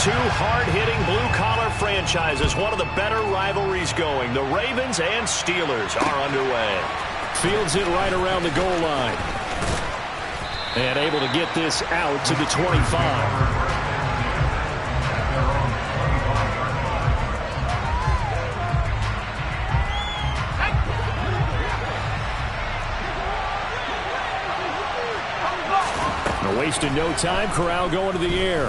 two hard-hitting blue-collar franchises, one of the better rivalries going. The Ravens and Steelers are underway. Fields it right around the goal line. And able to get this out to the 25. Wasting no time. Corral going to the air.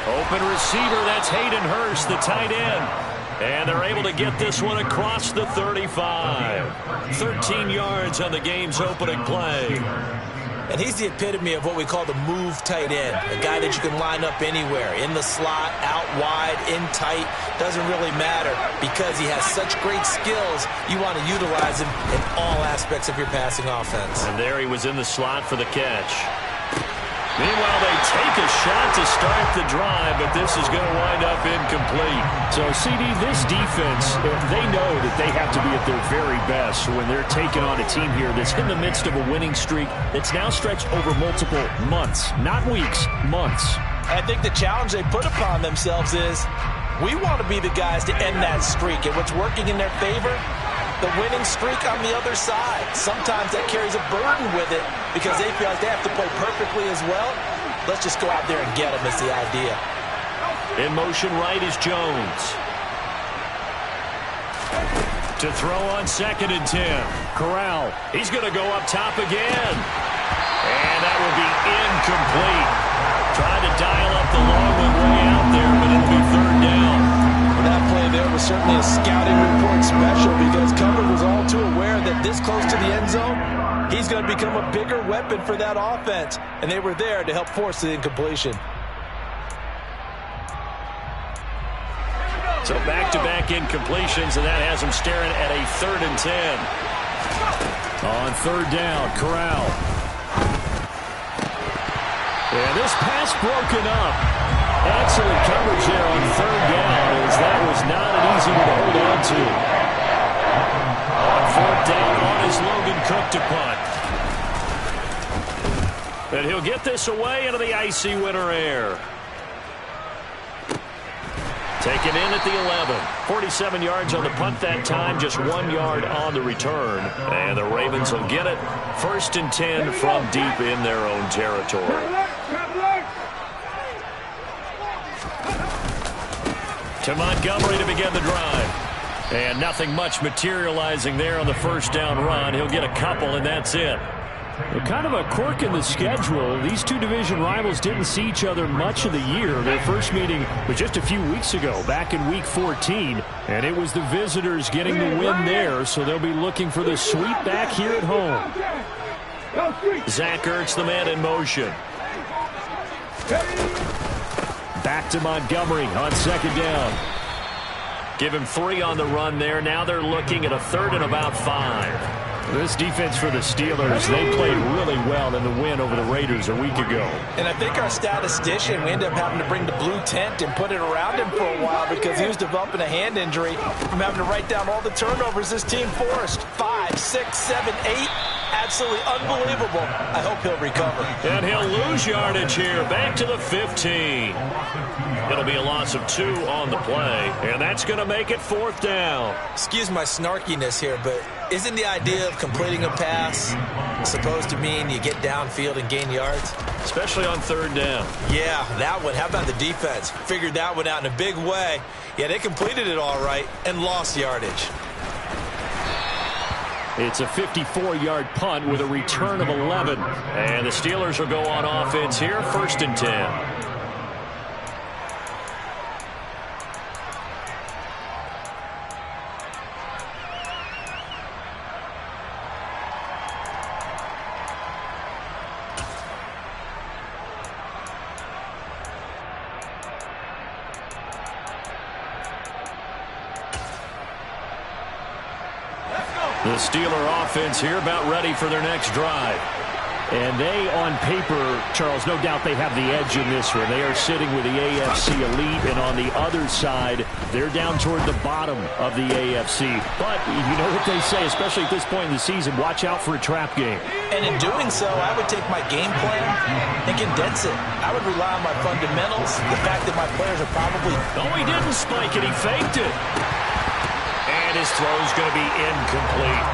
Open receiver. That's Hayden Hurst, the tight end. And they're able to get this one across the 35. 13 yards on the game's opening play. And he's the epitome of what we call the move tight end. A guy that you can line up anywhere. In the slot, out wide, in tight. Doesn't really matter because he has such great skills. You want to utilize him in all aspects of your passing offense. And there he was in the slot for the catch. Meanwhile, they take a shot to start the drive, but this is going to wind up incomplete. So, CD, this defense, they know that they have to be at their very best when they're taking on a team here that's in the midst of a winning streak that's now stretched over multiple months, not weeks, months. I think the challenge they put upon themselves is we want to be the guys to end that streak, and what's working in their favor, the winning streak on the other side. Sometimes that carries a burden with it because they feel like they have to play perfectly as well. Let's just go out there and get them is the idea. In motion right is Jones. To throw on 2nd and 10. Corral. He's going to go up top again. And that will be incomplete. Tried to dial up the long one way out there, but it'll be 3rd down. That play there was certainly a scouting report special because Cover was all too aware that this close to the end zone, he's going to become a bigger weapon for that offense. And they were there to help force the incompletion. So back-to-back incompletions, and that has him staring at a 3rd and 10. On 3rd down, Corral. And this pass broken up. Excellent coverage there on 3rd down, as that was not an easy one to hold on to. On 4th down, on is Logan Cook to punt. And he'll get this away into the icy winter air. Taken in at the 11. 47 yards on the punt that time, just 1 yard on the return. And the Ravens will get it. 1st and 10 from deep in their own territory. To Montgomery to begin the drive. And nothing much materializing there on the 1st down run. He'll get a couple, and that's it. Well, kind of a quirk in the schedule. These two division rivals didn't see each other much of the year. Their first meeting was just a few weeks ago, back in Week 14. And it was the visitors getting the win there, so they'll be looking for the sweep back here at home. Zach Ertz, the man in motion. Back to Montgomery on 2nd down. Give him 3 on the run there. Now they're looking at a 3rd and about 5. This defense for the Steelers, they played really well in the win over the Raiders a week ago. And I think our statistician, we ended up having to bring the blue tent and put it around him for a while because he was developing a hand injury from having to write down all the turnovers this team forced. 5, 6, 7, 8. Absolutely unbelievable. I hope he'll recover. And he'll lose yardage here. Back to the 15. It'll be a loss of 2 on the play. And that's going to make it 4th down. Excuse my snarkiness here, but isn't the idea of completing a pass supposed to mean you get downfield and gain yards? Especially on 3rd down. Yeah, that one. How about the defense? Figured that one out in a big way. Yeah, they completed it all right and lost yardage. It's a 54-yard punt with a return of 11. And the Steelers will go on offense here, 1st and 10. The Steeler offense here about ready for their next drive. And they, on paper, Charles, no doubt they have the edge in this one. They are sitting with the AFC elite, and on the other side, they're down toward the bottom of the AFC. But you know what they say, especially at this point in the season, watch out for a trap game. And in doing so, I would take my game plan and condense it. I would rely on my fundamentals, the fact that my players are probably... No, he didn't spike it. He faked it. And his throw's going to be incomplete.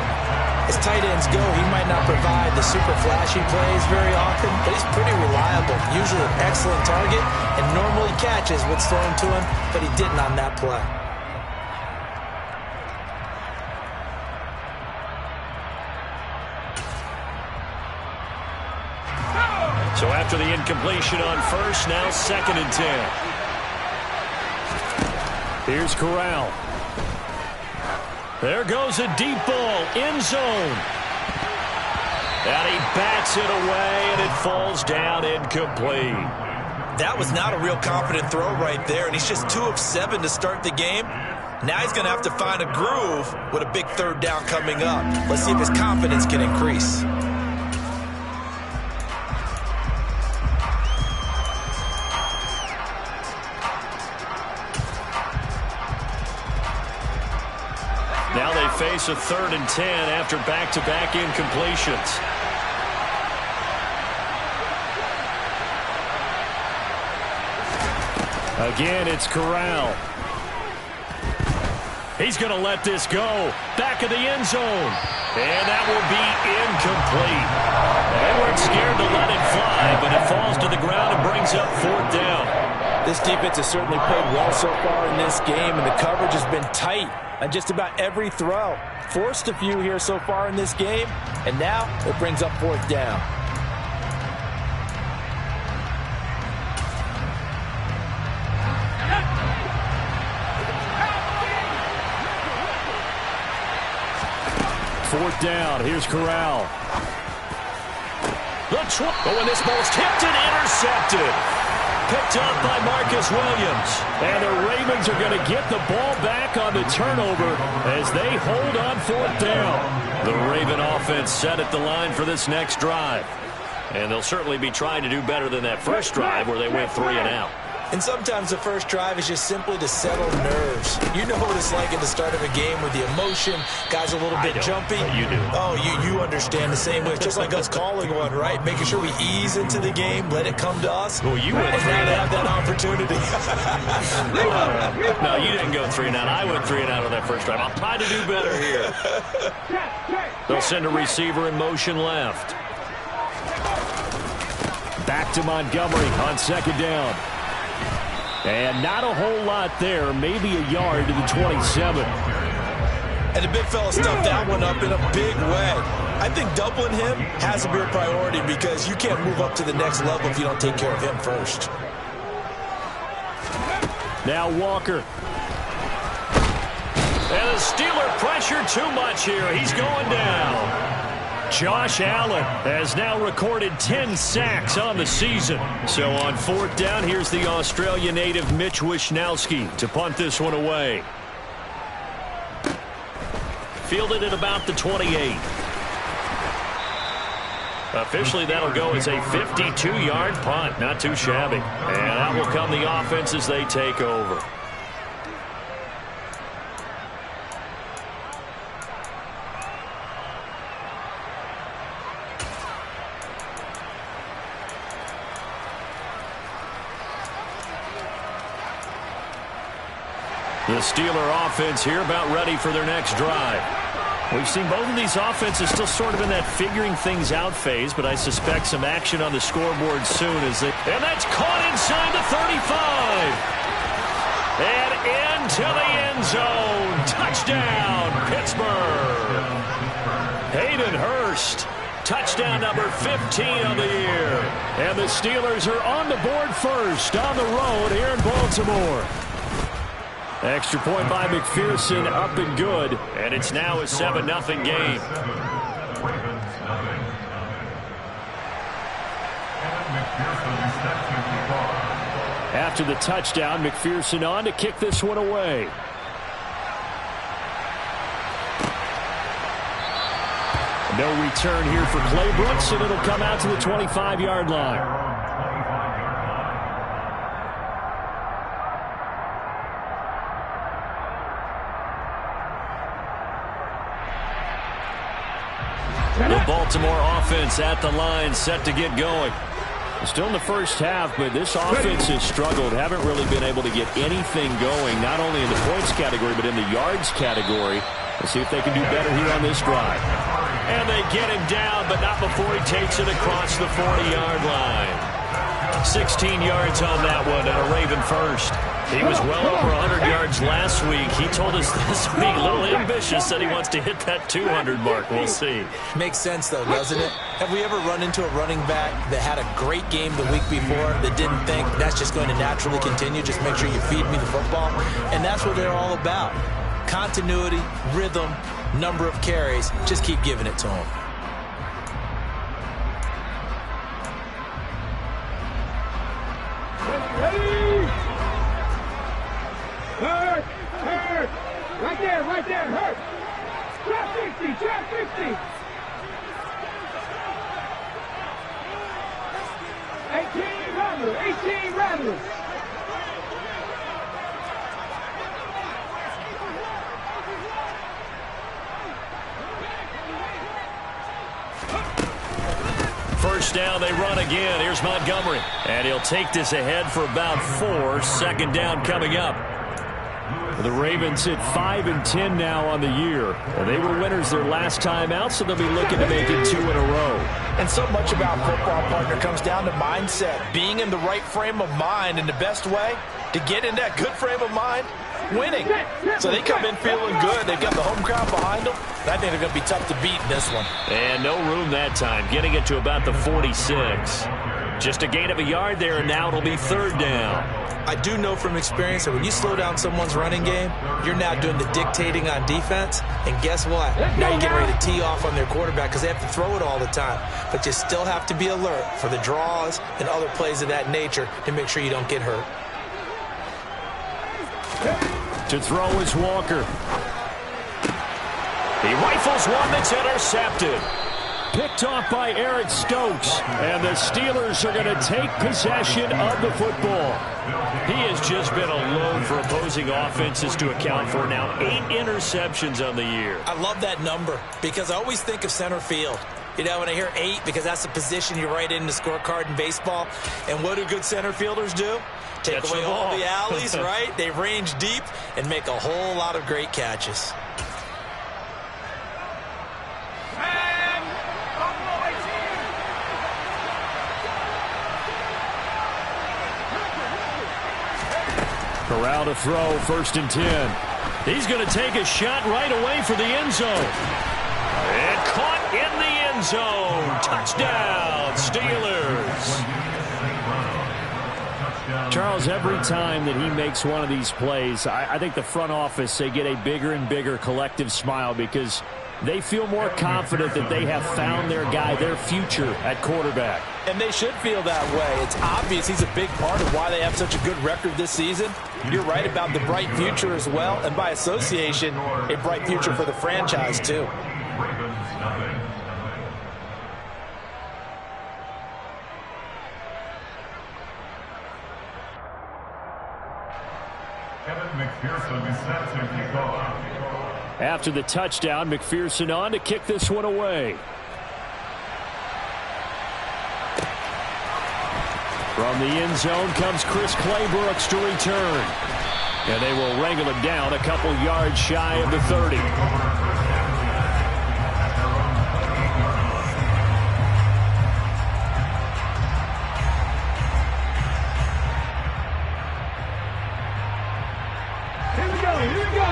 As tight ends go, he might not provide the super flashy plays very often, but he's pretty reliable. Usually an excellent target and normally catches what's thrown to him, but he didn't on that play. So after the incompletion on first, now 2nd and 10. Here's Corral. There goes a deep ball, end zone. And he bats it away, and it falls down incomplete. That was not a real confident throw right there, and he's just 2 of 7 to start the game. Now he's going to have to find a groove with a big 3rd down coming up. Let's see if his confidence can increase. Now they face a 3rd and 10 after back-to-back incompletions. Again, it's Corral. He's going to let this go. Back of the end zone. And that will be incomplete. They weren't scared to let it fly, but it falls to the ground and brings up 4th down. This defense has certainly played well so far in this game, and the coverage has been tight on just about every throw. Forced a few here so far in this game, and now it brings up 4th down. Fourth down. Here's Corral. When this ball's tipped and intercepted. Picked up by Marcus Williams. And the Ravens are going to get the ball back on the turnover as they hold on 4th down. The Raven offense set at the line for this next drive. And they'll certainly be trying to do better than that first drive where they went 3 and out. And sometimes the first drive is just simply to settle nerves. You know what it's like at the start of a game with the emotion. Guys a little bit jumpy. You do. Oh, you understand the same way. It's just like us calling one, right? Making sure we ease into the game, let it come to us. Well, you went 3 and and have that opportunity. No, you didn't go 3 and out. I went 3 and out on that first drive. I'll try to do better here. They'll send a receiver in motion left. Back to Montgomery on 2nd down. And not a whole lot there, maybe a yard to the 27. And the big fella stuffed that one up in a big way. I think doubling him has to be a priority because you can't move up to the next level if you don't take care of him first. Now Walker. And the Steeler pressure too much here. He's going down. Josh Allen has now recorded 10 sacks on the season. So on 4th down, here's the Australia native Mitch Wishnowsky to punt this one away. Fielded at about the 28. Officially, that'll go as a 52-yard punt. Not too shabby. And out will come the offense as they take over. The Steeler offense here about ready for their next drive. We've seen both of these offenses still sort of in that figuring things out phase, but I suspect some action on the scoreboard soon as they... And that's caught inside the 35. And into the end zone. Touchdown, Pittsburgh. Hayden Hurst. Touchdown number 15 of the year. And the Steelers are on the board first on the road here in Baltimore. Extra point by McPherson, up and good. And it's now a 7-0 game. After the touchdown, McPherson on to kick this one away. No return here for Claybrooks, and it'll come out to the 25-yard line. The Baltimore offense at the line, set to get going. Still in the first half, but this offense has struggled. Haven't really been able to get anything going, not only in the points category, but in the yards category. Let's see if they can do better here on this drive. And they get him down, but not before he takes it across the 40-yard line. 16 yards on that one, and a Raven first. He was well over 100 yards last week. He told us this week, a little ambitious, said he wants to hit that 200 mark. We'll see. Makes sense, though, doesn't it? Have we ever run into a running back that had a great game the week before that didn't think that's just going to naturally continue? Just make sure you feed me the football. And that's what they're all about. Continuity, rhythm, number of carries. Just keep giving it to them. Right there, hurt. Trap 50, trap 50. 18 rattlers. First down, they run again. Here's Montgomery. And he'll take this ahead for about 4. Second down coming up. The Ravens hit 5-10 now on the year. They were winners their last time out, so they'll be looking to make it 2 in a row. And so much about football, partner, comes down to mindset. Being in the right frame of mind, and the best way to get in that good frame of mind, winning. So they come in feeling good. They've got the home crowd behind them. I think they're going to be tough to beat in this one. And no room that time, getting it to about the 46. Just a gain of a yard there, and now it'll be third down. I do know from experience that when you slow down someone's running game, you're now doing the dictating on defense. And guess what? Now you get ready to tee off on their quarterback because they have to throw it all the time. But you still have to be alert for the draws and other plays of that nature to make sure you don't get hurt. To throw is Walker. He rifles one that's intercepted. Picked off by Eric Stokes. And the Steelers are going to take possession of the football. He has just been a load for opposing offenses to account for now. 8 interceptions on the year. I love that number because I always think of center field. You know, when I hear 8, because that's the position you write in the scorecard in baseball. And what do good center fielders do? Take away all the alleys, right? They range deep and make a whole lot of great catches. Corral to throw, 1st and 10. He's going to take a shot right away for the end zone. And caught in the end zone. Touchdown, Steelers. Charles, every time that he makes one of these plays, I think the front office, they get a bigger and bigger collective smile because they feel more confident that they have found their guy, their future at quarterback. And they should feel that way. It's obvious he's a big part of why they have such a good record this season. You're right about the bright future as well, and by association, a bright future for the franchise too. After the touchdown, McPherson on to kick this one away. From the end zone comes Chris Claybrooks to return. And they will wrangle him down a couple yards shy of the 30.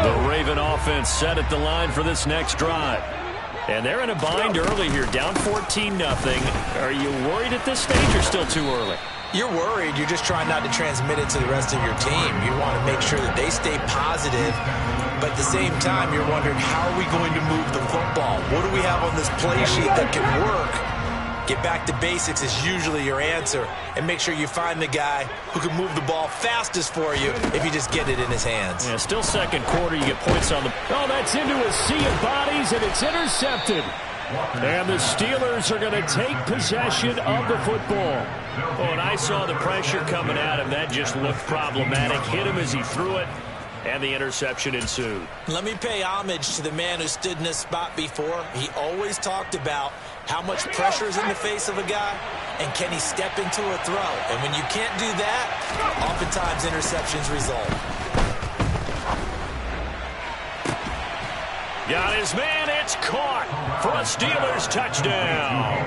The Raven offense set at the line for this next drive. And they're in a bind early here, down 14-0. Are you worried at this stage or still too early? You're worried. You're just trying not to transmit it to the rest of your team. You want to make sure that they stay positive. But at the same time, you're wondering, how are we going to move the football? What do we have on this play sheet that can work? Get back to basics is usually your answer. And make sure you find the guy who can move the ball fastest for you if you just get it in his hands. Yeah, still second quarter. You get points on the... Oh, that's into a sea of bodies, and it's intercepted. And the Steelers are going to take possession of the football. Oh, and I saw the pressure coming at him. That just looked problematic. Hit him as he threw it, and the interception ensued. Let me pay homage to the man who stood in this spot before. He always talked about how much pressure is in the face of a guy, and can he step into a throw. And when you can't do that, oftentimes interceptions result. Got his man. It's caught for a Steelers touchdown.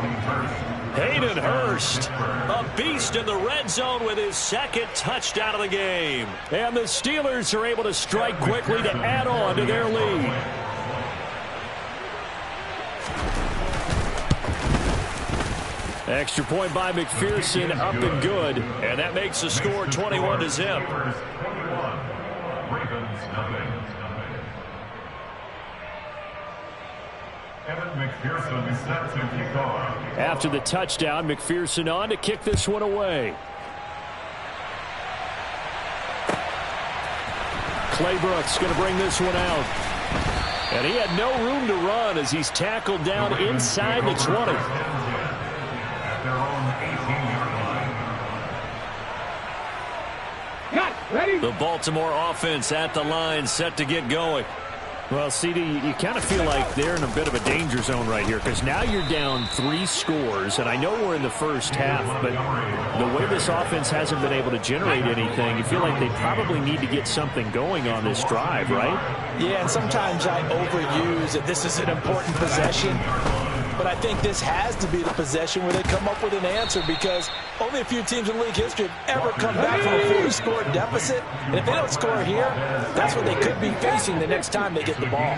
Hayden Hurst, a beast in the red zone with his second touchdown of the game. And the Steelers are able to strike quickly to add on to their lead. Extra point by McPherson, up and good. And that makes the score 21-0. After the touchdown, McPherson on to kick this one away. Clay Brooks going to bring this one out. And he had no room to run as he's tackled down inside the 20. The Baltimore offense at the line, set to get going. Well, CD, you kind of feel like they're in a bit of a danger zone right here because now you're down 3 scores, and I know we're in the first half, but the way this offense hasn't been able to generate anything, you feel like they probably need to get something going on this drive, right? Yeah, and sometimes I overuse that this is an important possession, but I think this has to be the possession where they come up with an answer because only a few teams in league history have ever come back from a fully scored deficit. And if they don't score here, that's what they could be facing the next time they get the ball.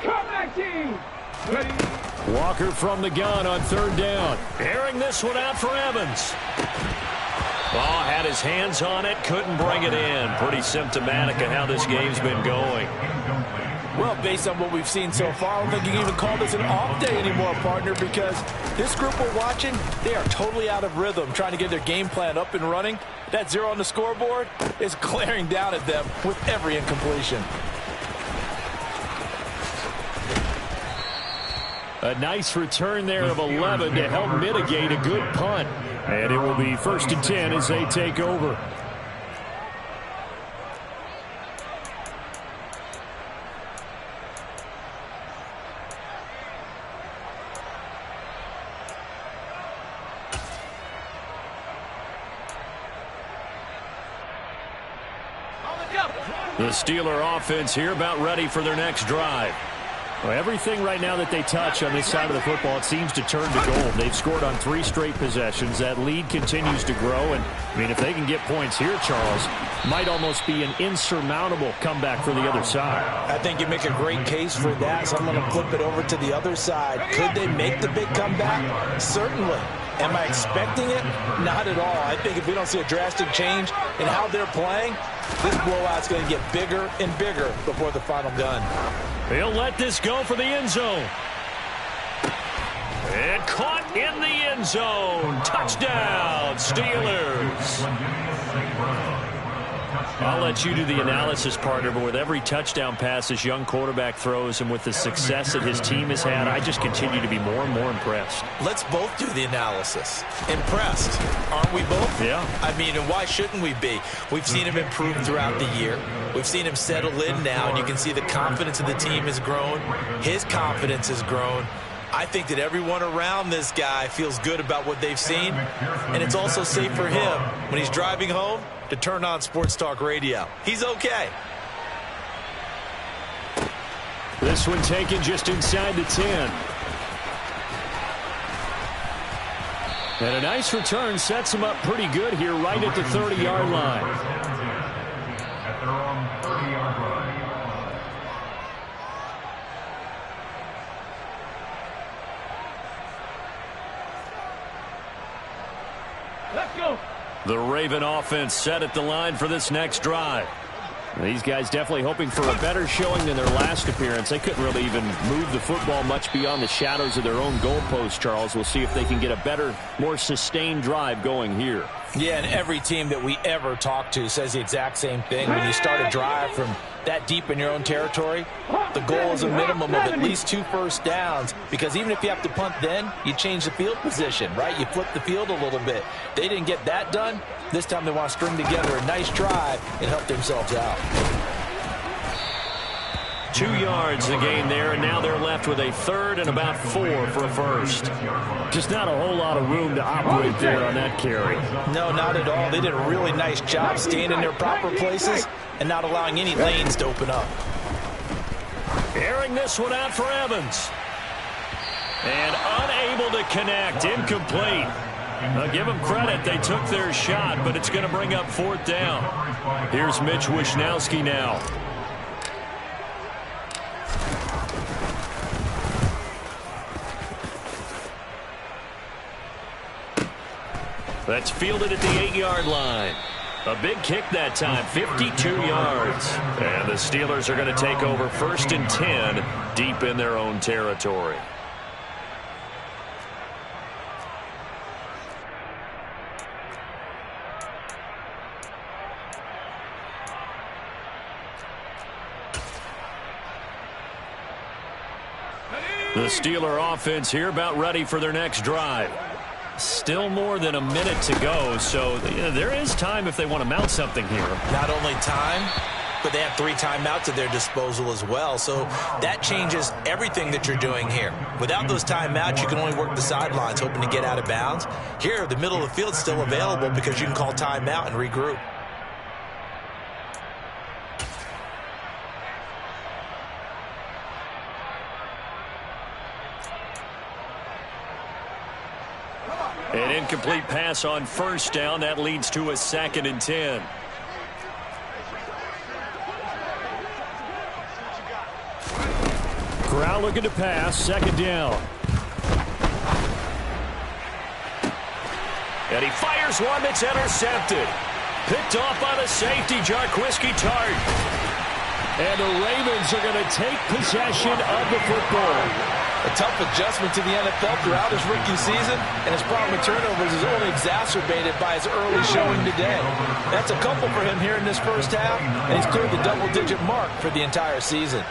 Come back, team! Walker from the gun on 3rd down. Airing this one out for Evans. Oh, had his hands on it, couldn't bring it in. Pretty symptomatic of how this game's been going. Well, based on what we've seen so far, I don't think you can even call this an off day anymore, partner, because this group we're watching, they are totally out of rhythm, trying to get their game plan up and running. That 0 on the scoreboard is glaring down at them with every incompletion. A nice return there of 11 to help mitigate a good punt. And it will be 1st and 10 as they take over. The Steeler offense here about ready for their next drive. Well, everything right now that they touch on this side of the football, it seems to turn to gold. They've scored on 3 straight possessions. That lead continues to grow. And, I mean, if they can get points here, Charles, might almost be an insurmountable comeback for the other side. I think you make a great case for that, so I'm going to flip it over to the other side. Could they make the big comeback? Certainly. Am I expecting it? Not at all. I think if we don't see a drastic change in how they're playing, this blowout's going to get bigger and bigger before the final gun. He'll let this go for the end zone. And caught in the end zone. Touchdown, Steelers. I'll let you do the analysis, partner, but with every touchdown pass this young quarterback throws and with the success that his team has had, I just continue to be more and more impressed. Let's both do the analysis. Impressed, aren't we both? Yeah. I mean, and why shouldn't we be? We've seen him improve throughout the year. We've seen him settle in now, and you can see the confidence of the team has grown. His confidence has grown. I think that everyone around this guy feels good about what they've seen, and it's also safe for him when he's driving home to turn on Sports Talk Radio. He's okay. This one taken just inside the 10. And a nice return sets him up pretty good here right at the 30-yard line. At their own 30-yard line. Let's go. The Raven offense set at the line for this next drive. These guys definitely hoping for a better showing than their last appearance. They couldn't really even move the football much beyond the shadows of their own goalpost, Charles. We'll see if they can get a better, more sustained drive going here. Yeah, and every team that we ever talk to says the exact same thing. When you start a drive from that deep in your own territory, the goal is a minimum of at least 2 first downs, because even if you have to punt then, you change the field position, right? You flip the field a little bit. They didn't get that done. This time they want to string together a nice drive and help themselves out. 2 yards the gain there, and now they're left with a third and about 4 for a first. Just not a whole lot of room to operate there on that carry. No, not at all. They did a really nice job staying in their proper places and not allowing any lanes to open up. Airing this one out for Evans. And unable to connect. Incomplete. I'll give them credit. They took their shot, but it's going to bring up 4th down. Here's Mitch Wishnowski now. That's fielded at the 8-yard line. A big kick that time, 52 yards. And the Steelers are going to take over 1st and 10 deep in their own territory. The Steeler offense here about ready for their next drive. Still more than a minute to go, so there is time if they want to mount something here. Not only time, but they have 3 timeouts at their disposal as well, so that changes everything that you're doing here. Without those timeouts, you can only work the sidelines, hoping to get out of bounds. Here, the middle of the field's still available because you can call timeout and regroup. An incomplete pass on 1st down. That leads to a 2nd and 10. Corral looking to pass. 2nd down. And he fires one that's intercepted. Picked off by the safety, Jarquiski Tart. And the Ravens are going to take possession of the football. A tough adjustment to the NFL throughout his rookie season, and his problem with turnovers is only exacerbated by his early showing today. That's a couple for him here in this first half, and he's cleared the double-digit mark for the entire season.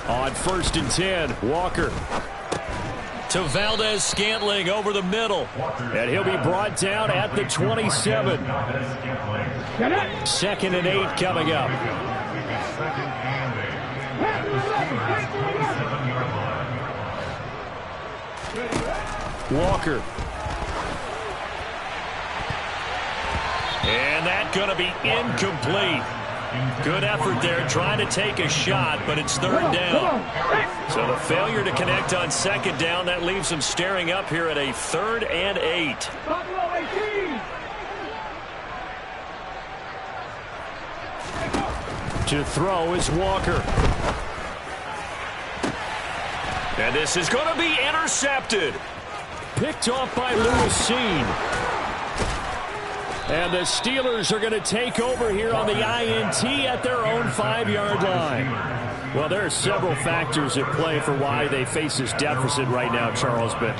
On 1st and 10, Walker. To Valdez-Scantling over the middle. And he'll be brought down at the 27. 2nd and 8 coming up. Walker. And that's going to be incomplete. Good effort there trying to take a shot, but it's 3rd down. So the failure to connect on 2nd down, that leaves them staring up here at a 3rd and 8. To throw is Walker. And this is going to be intercepted. Picked off by Lewis Seen. And the Steelers are going to take over here on the INT at their own 5-yard line. Well, there are several factors at play for why they face this deficit right now, Charles, but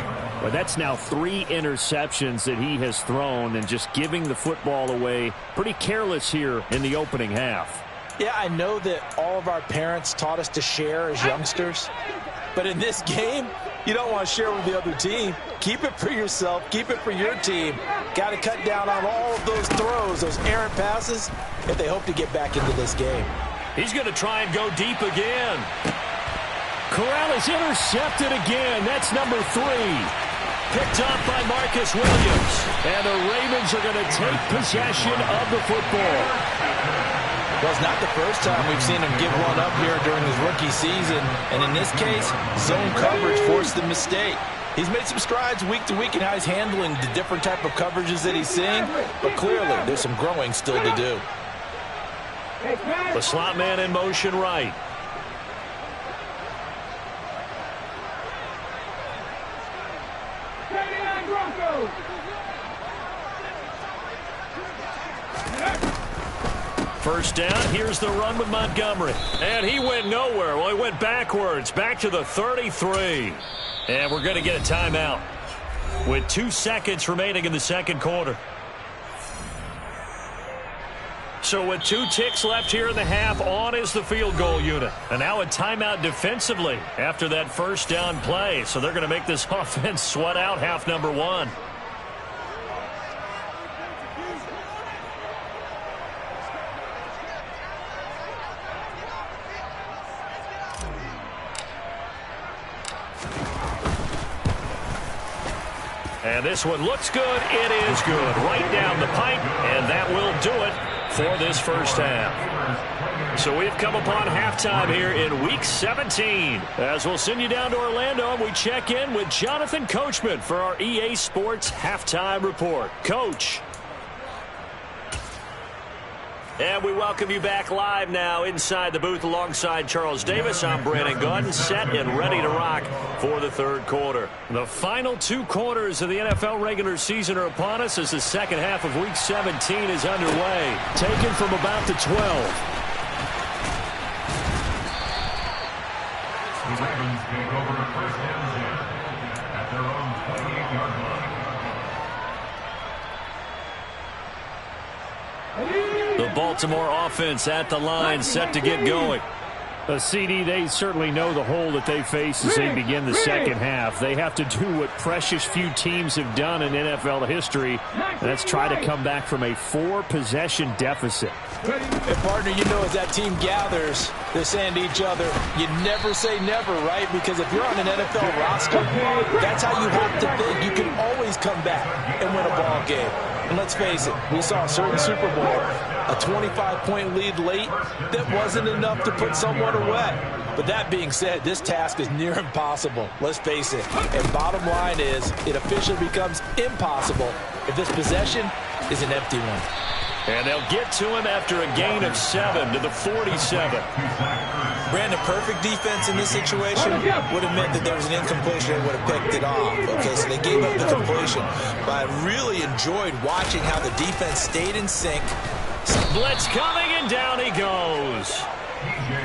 that's now 3 interceptions that he has thrown and just giving the football away pretty careless here in the opening half. Yeah, I know that all of our parents taught us to share as youngsters, but in this game, you don't want to share with the other team. Keep it for yourself. Keep it for your team. Got to cut down on all of those throws, those errant passes, if they hope to get back into this game. He's going to try and go deep again. Corral is intercepted again. That's number 3. Picked up by Marcus Williams. And the Ravens are going to take possession of the football. Well, it's not the first time we've seen him give one up here during his rookie season. And in this case, zone coverage forced the mistake. He's made some strides week to week in how he's handling the different type of coverages that he's seeing. But clearly, there's some growing still to do. The slot man in motion right. First down, here's the run with Montgomery. And he went nowhere. Well, he went backwards, back to the 33. And we're going to get a timeout with 2 seconds remaining in the 2nd quarter. So with 2 ticks left here in the half, on is the field goal unit. And now a timeout defensively after that first down play. So they're going to make this offense sweat out half number 1. And this one looks good. It is good. Right down the pipe, and that will do it for this first half. So we've come upon halftime here in Week 17. As we'll send you down to Orlando, and we check in with Jonathan Coachman for our EA Sports Halftime Report. Coach. And we welcome you back live now inside the booth alongside Charles Davis. I'm Brandon Gunn, set and ready to rock for the third quarter. The final 2 quarters of the NFL regular season are upon us as the second half of Week 17 is underway. Taken from about the 12. The Ravens take over first and 10 at their own 28-yard line. The Baltimore offense at the line, set to get going. CD, they certainly know the hole that they face as they begin the second half. They have to do what precious few teams have done in NFL history, and that's try to come back from a 4-possession deficit. And partner, you know, as that team gathers, they're saying to each other, you never say never, right? Because if you're on an NFL roster, that's how you have to think. You can always come back and win a ball game. And let's face it, we saw a certain Super Bowl, a 25-point lead late that wasn't enough to put someone away. But that being said, this task is near impossible. Let's face it. And bottom line is, it officially becomes impossible if this possession is an empty one. And they'll get to him after a gain of 7 to the 47. Brandon, perfect defense in this situation would have meant that there was an incompletion and would have picked it off. Okay, so they gave up the completion. But I really enjoyed watching how the defense stayed in sync. Blitz coming, and down he goes.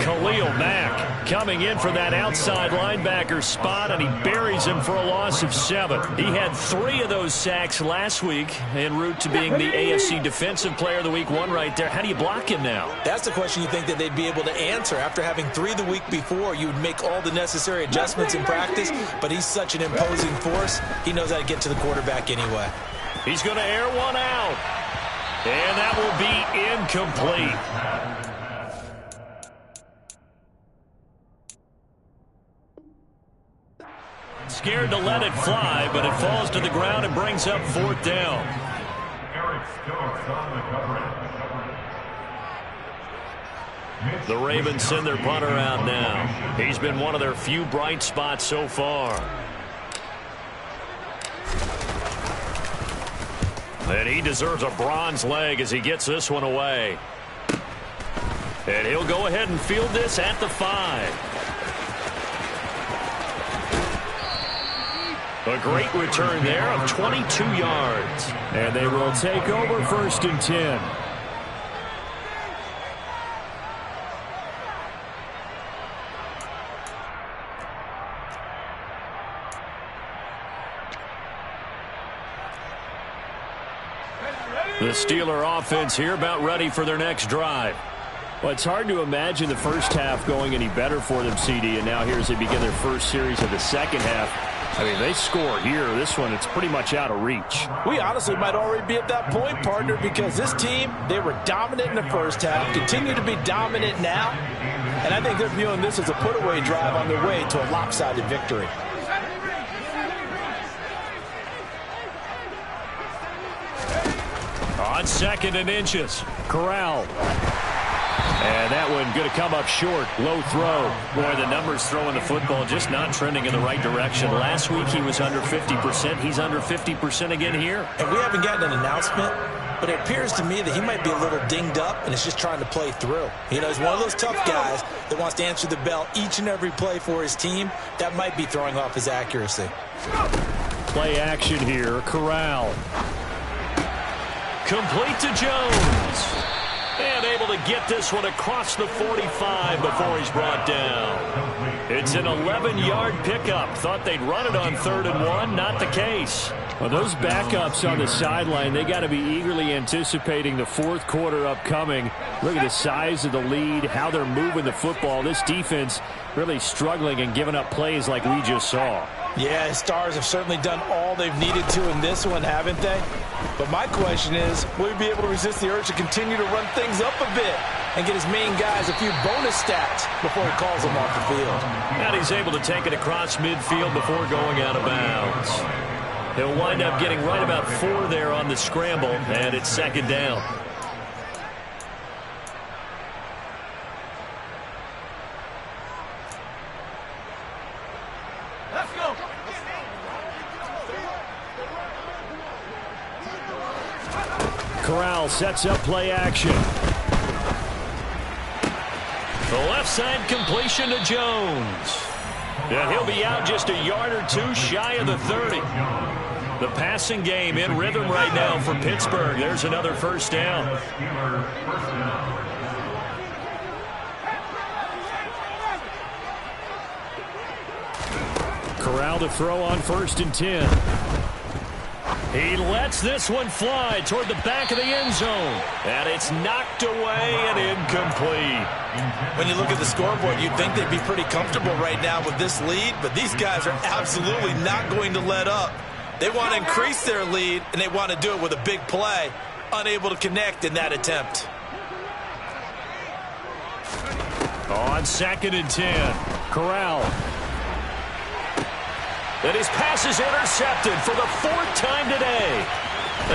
Khalil Mack coming in for that outside linebacker spot, and he buries him for a loss of 7. He had 3 of those sacks last week en route to being the AFC Defensive Player of the Week 1 right there. How do you block him now? That's the question you think that they'd be able to answer. After having 3 the week before, you would make all the necessary adjustments in practice, but he's such an imposing force, he knows how to get to the quarterback anyway. He's going to air one out, and that will be incomplete. Scared to let it fly, but it falls to the ground and brings up 4th down. Eric Stokes on the coverage. The Ravens send their punter out now. He's been one of their few bright spots so far. And he deserves a bronze leg as he gets this one away. And he'll go ahead and field this at the 5. A great return there of 22 yards. And they will take over 1st and 10. The Steeler offense here about ready for their next drive. Well, it's hard to imagine the first half going any better for them, CD, and now here as they begin their first series of the second half. I mean, they score here. This one, it's pretty much out of reach. We honestly might already be at that point, partner, because this team, they were dominant in the first half, continue to be dominant now, and I think they're viewing this as a put-away drive on their way to a lopsided victory. On 2nd and inches. Corral. And that one going to come up short. Low throw. Boy, the numbers throwing the football just not trending in the right direction. Last week he was under 50%. He's under 50% again here. And we haven't gotten an announcement, but it appears to me that he might be a little dinged up and is just trying to play through. You know, he's one of those tough guys that wants to answer the bell each and every play for his team. That might be throwing off his accuracy. Play action here. Corral. Complete to Jones. And able to get this one across the 45 before he's brought down. It's an 11-yard pickup. Thought they'd run it on 3rd and 1. Not the case. Well, those backups on the sideline, they got to be eagerly anticipating the 4th quarter upcoming. Look at the size of the lead, how they're moving the football. This defense really struggling and giving up plays like we just saw. Yeah, Stars have certainly done all they've needed to in this one, haven't they? But my question is, will he be able to resist the urge to continue to run things up a bit and get his main guys a few bonus stats before he calls them off the field? And he's able to take it across midfield before going out of bounds. He'll wind up getting right about 4 there on the scramble, and it's 2nd down. Let's go. Corral sets up play action. The left side completion to Jones. And he'll be out just a yard or 2 shy of the 30. The passing game in rhythm right now for Pittsburgh. There's another 1st down. Corral to throw on 1st and 10. He lets this one fly toward the back of the end zone. And it's knocked away and incomplete. When you look at the scoreboard, you'd think they'd be pretty comfortable right now with this lead, but these guys are absolutely not going to let up. They want to increase their lead, and they want to do it with a big play. Unable to connect in that attempt. On 2nd and 10, Corral. And his pass is intercepted for the 4th time today.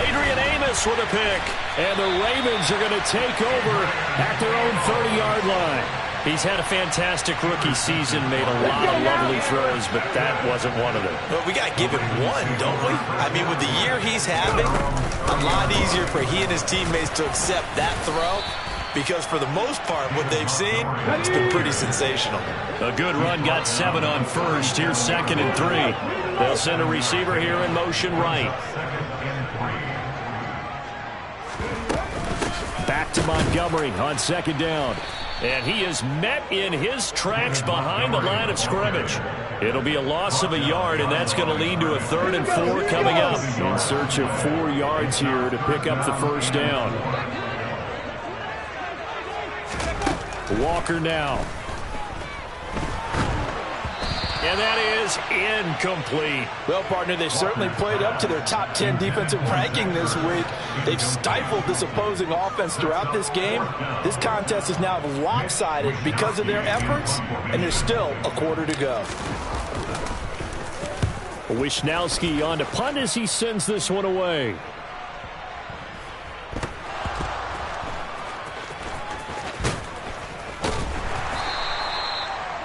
Adrian Amos with a pick. And the Ravens are going to take over at their own 30-yard line. He's had a fantastic rookie season, made a lot of lovely throws, but that wasn't one of them. Well, we got to give him one, don't we? I mean, with the year he's having, a lot easier for he and his teammates to accept that throw, because for the most part, what they've seen, it's been pretty sensational. A good run got 7 on 1st. Here's 2nd and 3. They'll send a receiver here in motion right. Back to Montgomery on 2nd down. And he is met in his tracks behind the line of scrimmage. It'll be a loss of a yard, and that's going to lead to a 3rd and 4 coming up. In search of 4 yards here to pick up the 1st down. Walker now. And that is incomplete. Well, partner, they've certainly played up to their top 10 defensive ranking this week. They've stifled this opposing offense throughout this game. This contest is now lopsided because of their efforts, and there's still a quarter to go. Wisnowski on to punt as he sends this one away.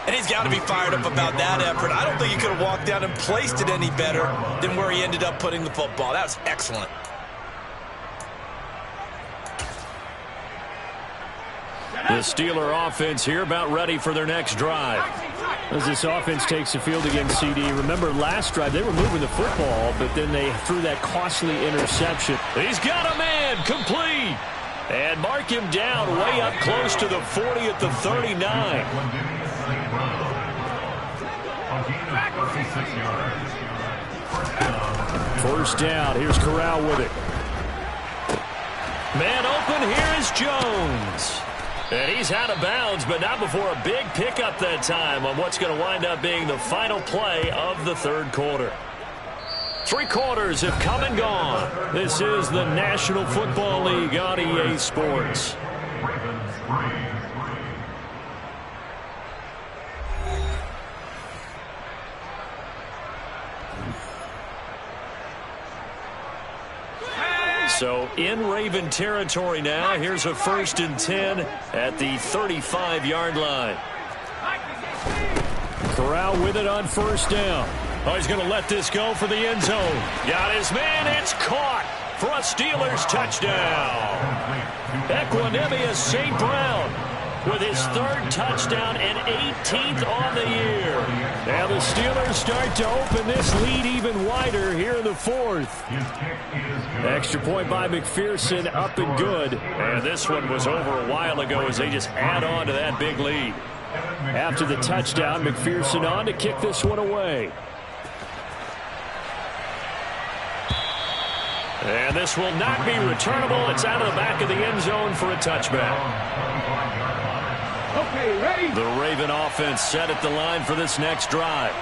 And he's got to be fired up about that effort. I don't think he could have walked down and placed it any better than where he ended up putting the football. That was excellent. The Steeler offense here about ready for their next drive. As this offense takes the field against CD, remember last drive they were moving the football, but then they threw that costly interception. He's got a man, complete. And mark him down way up close to the 40 at the 39. First down. Here's Corral with it. Man open. Here is Jones. And he's out of bounds, but not before a big pickup that time on what's going to wind up being the final play of the 3rd quarter. 3 quarters have come and gone. This is the National Football League on EA Sports. So in Raven territory now. Here's a 1st and 10 at the 35-yard line. Corral with it on 1st down. Oh, he's going to let this go for the end zone. Got his man. It's caught for a Steelers touchdown. Equanimous St. Brown. with his 3rd touchdown and 18th on the year. And the Steelers start to open this lead even wider here in the 4th. Extra point by McPherson, up and good. And this one was over a while ago as they just add on to that big lead. After the touchdown, McPherson on to kick this one away. And this will not be returnable. It's out of the back of the end zone for a touchback. Okay, ready? The Raven offense set at the line for this next drive.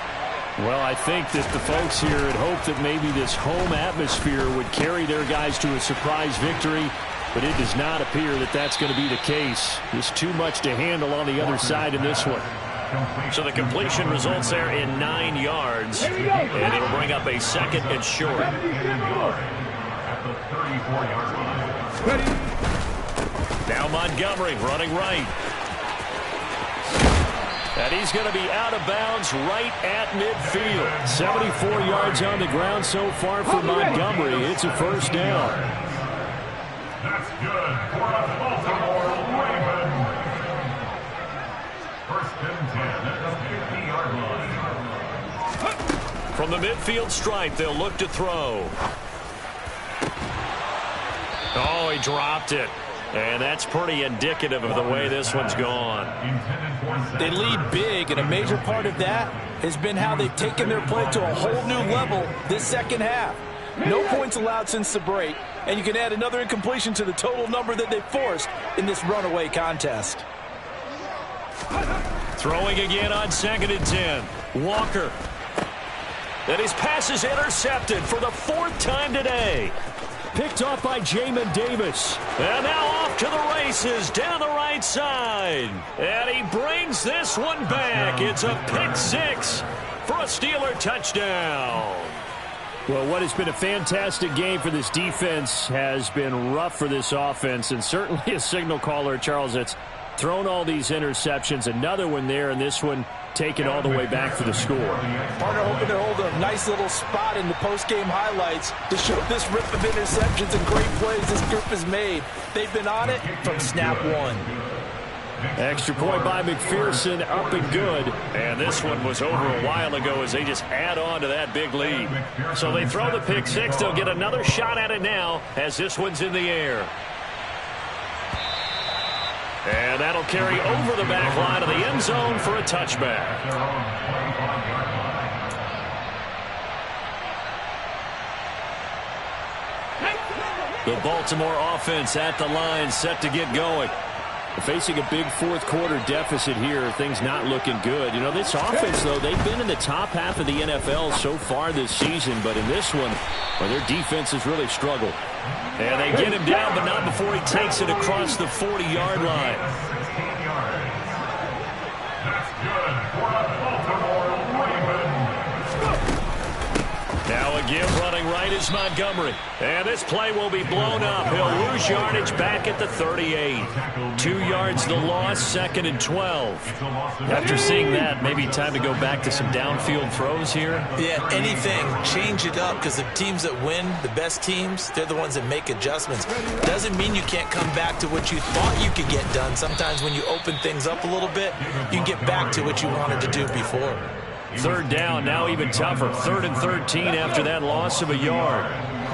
Well, I think that the folks here had hoped that maybe this home atmosphere would carry their guys to a surprise victory, but it does not appear that that's going to be the case. Just too much to handle on the other side in this one. So the completion results there in 9 yards, and it'll bring up a 2nd and short. At the 34-yard line. Ready? Now Montgomery running right. And he's going to be out of bounds right at midfield. 74 yards on the ground so far for Montgomery. It's a 1st down. That's good for the Baltimore Ravens. 1st and 10 at the 50-yard line. From the midfield stripe, they'll look to throw. Oh, he dropped it. And that's pretty indicative of the way this one's gone. They lead big, and a major part of that has been how they've taken their play to a whole new level this 2nd half. No points allowed since the break, and you can add another incompletion to the total number that they forced in this runaway contest. Throwing again on 2nd and 10. Walker. And his pass is intercepted for the 4th time today. Picked off by Jamin Davis. And now off to the races down the right side. And he brings this one back. It's a pick 6 for a Steeler touchdown. Well, what has been a fantastic game for this defense has been rough for this offense, and certainly a signal caller, Charles, that's thrown all these interceptions. Another one there, and this one taken all the way back for the score. Partner hoping to hold a nice little spot in the post-game highlights to show this rip of interceptions and great plays this group has made. They've been on it from snap 1. Extra point by McPherson, up and good. And this one was over a while ago as they just add on to that big lead. So they throw the pick 6. They'll get another shot at it now as this one's in the air. And that'll carry over the back line of the end zone for a touchback. The Baltimore offense at the line, set to get going. Facing a big 4th quarter deficit here, things not looking good. You know, this offense, though, they've been in the top half of the NFL so far this season, but in this one, well, their defense has really struggled. And they get him down, but not before he takes it across the 40-yard line. That's good for the Baltimore Ravens. Now again running right is Montgomery. And this play will be blown up. He'll lose yardage back at the 38. 2 yards the loss, 2nd and 12. After seeing that, maybe time to go back to some downfield throws here. Yeah, anything. Change it up, because the teams that win, the best teams, they're the ones that make adjustments. Doesn't mean you can't come back to what you thought you could get done. Sometimes when you open things up a little bit, you can get back to what you wanted to do before. 3rd down, now even tougher. 3rd and 13 after that loss of a yard.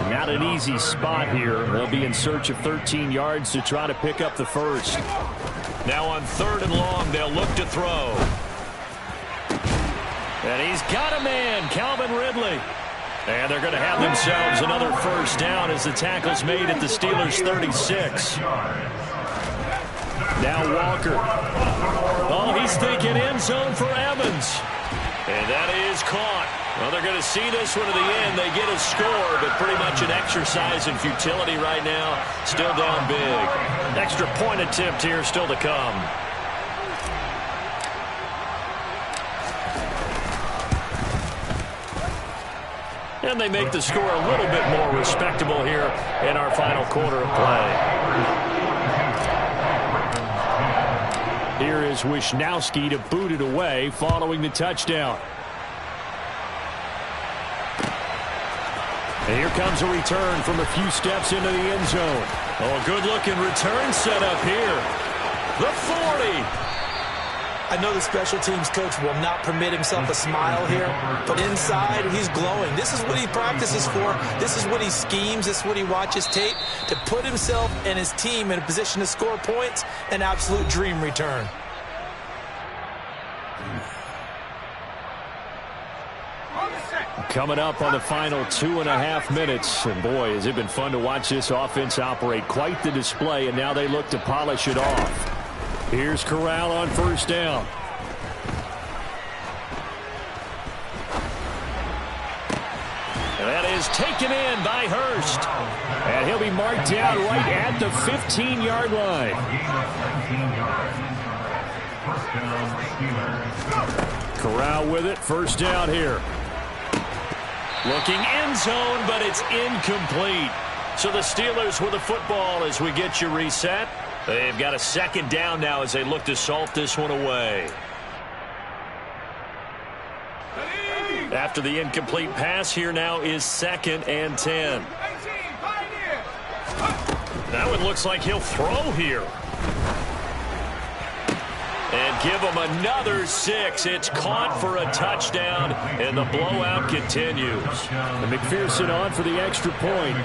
Not an easy spot here. They'll be in search of 13 yards to try to pick up the 1st. Now on 3rd and long, they'll look to throw. And he's got a man, Calvin Ridley. And they're going to have themselves another 1st down as the tackle's made at the Steelers' 36. Now Walker. Oh, he's thinking end zone for Evans. And that is caught. Well, they're going to see this one to the end. They get a score, but pretty much an exercise in futility right now. Still down big. Extra point attempt here still to come. And they make the score a little bit more respectable here in our final quarter of play. Here is Wisnowski to boot it away following the touchdown. And here comes a return from a few steps into the end zone. Oh, a good-looking return set up here. The 40. I know the special teams coach will not permit himself a smile here, but inside, he's glowing. This is what he practices for. This is what he schemes. This is what he watches tape to put himself and his team in a position to score points. An absolute dream return. Coming up on the final 2.5 minutes. And boy, has it been fun to watch this offense operate. Quite the display, and now they look to polish it off. Here's Corral on first down. And that is taken in by Hurst. And he'll be marked down right at the 15-yard line. Corral with it. First down here. Looking end zone, but it's incomplete. So the Steelers with the football as we get you reset. They've got a second down now as they look to salt this one away. After the incomplete pass, here now is 2nd and 10. That one looks like he'll throw here. And give him another 6. It's caught for a touchdown, and the blowout continues. And McPherson on for the extra point.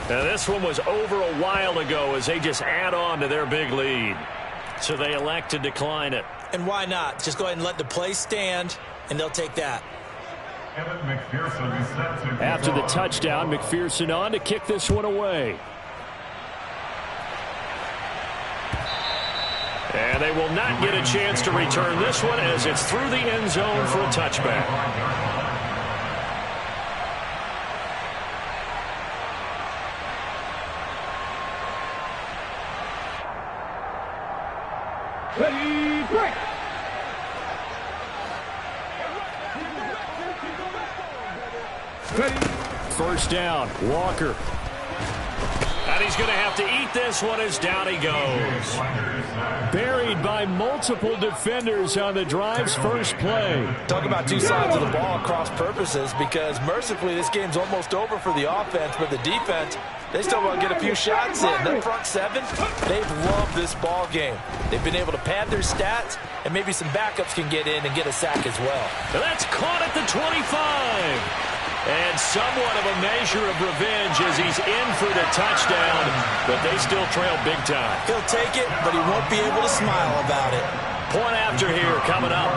Now this one was over a while ago as they just add on to their big lead. So they elect to decline it. And why not? Just go ahead and let the play stand, and they'll take that. After the touchdown, McPherson on to kick this one away. And they will not get a chance to return this one as it's through the end zone for a touchback. Ready, break. Ready. First down, Walker. And he's going to have to eat this one as down he goes. Buried by multiple defenders on the drive's first play. Talk about two sides of the ball across purposes, because mercifully this game's almost over for the offense, but the defense, they still want to get a few shots in. Their front seven, they've loved this ball game. They've been able to pad their stats, and maybe some backups can get in and get a sack as well. And that's caught at the 25. And somewhat of a measure of revenge as he's in for the touchdown, but they still trail big time. He'll take it, but he won't be able to smile about it. Point after here coming up.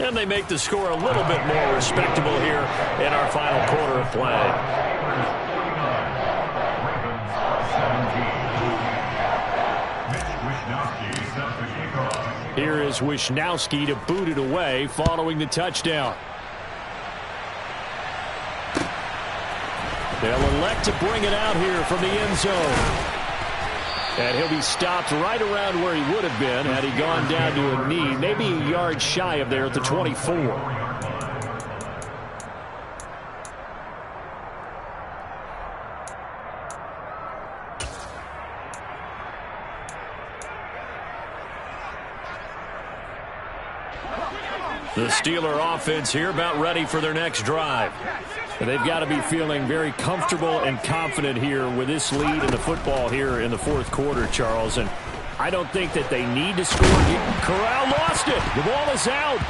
And they make the score a little bit more respectable here in our final quarter of play. Here is Wisnowski to boot it away following the touchdown. They'll elect to bring it out here from the end zone. And he'll be stopped right around where he would have been had he gone down to a knee, maybe a yard shy of there at the 24. The Steeler offense here about ready for their next drive. They've got to be feeling very comfortable and confident here with this lead in the football here in the fourth quarter, Charles. And I don't think that they need to score. Corral lost it. The ball is out.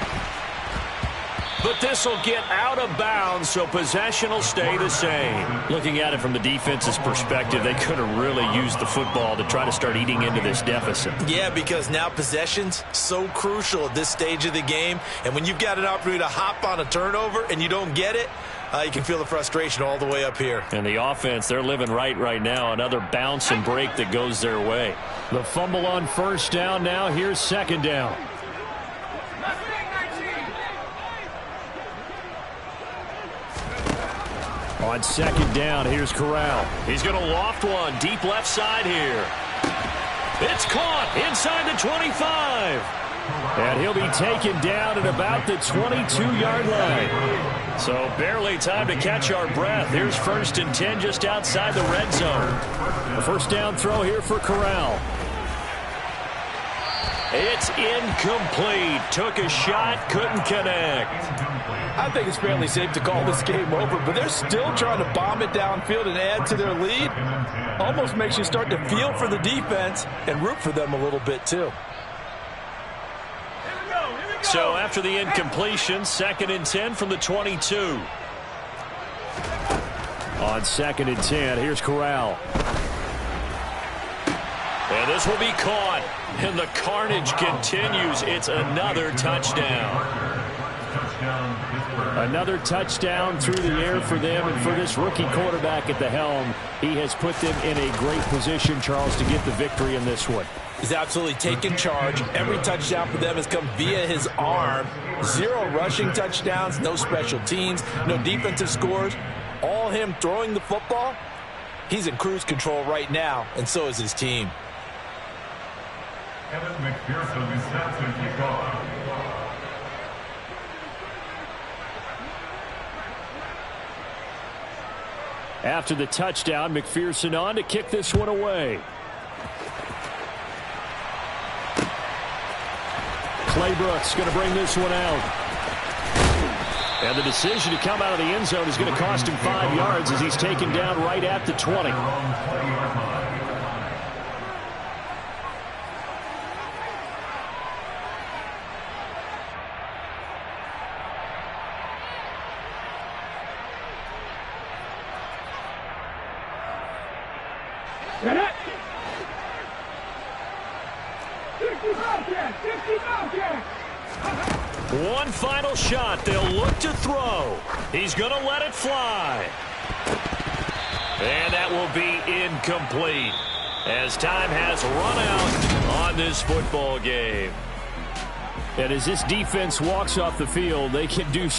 But this will get out of bounds, so possession will stay the same. Looking at it from the defense's perspective, they could have really used the football to try to start eating into this deficit. Yeah, because now possession's so crucial at this stage of the game. And when you've got an opportunity to hop on a turnover and you don't get it, you can feel the frustration all the way up here. And the offense, they're living right now. Another bounce and break that goes their way. The fumble on first down now. Here's second down. On second down, here's Corral. He's going to loft one deep left side here. It's caught inside the 25. And he'll be taken down at about the 22-yard line. So barely time to catch our breath. Here's 1st and 10 just outside the red zone. A first down throw here for Corral. It's incomplete. Took a shot, couldn't connect. I think it's fairly safe to call this game over, but they're still trying to bomb it downfield and add to their lead. Almost makes you start to feel for the defense and root for them a little bit too. So after the incompletion, 2nd and 10 from the 22. On 2nd and 10, here's Corral. And this will be caught. And the carnage continues. It's another touchdown. Another touchdown through the air for them, and for this rookie quarterback at the helm, he has put them in a great position, Charles, to get the victory in this one. He's absolutely taken charge. Every touchdown for them has come via his arm. 0 rushing touchdowns, no special teams, no defensive scores. All him throwing the football. He's in cruise control right now, and so is his team. Kevin McPherson snaps and kickoff. After the touchdown, McPherson on to kick this one away. Claybrooks going to bring this one out. And the decision to come out of the end zone is going to cost him 5 yards as he's taken down right at the 20. Get it! 60 Bobcats! 60 Bobcats! One final shot. They'll look to throw. He's going to let it fly. And that will be incomplete as time has run out on this football game. And as this defense walks off the field, they can do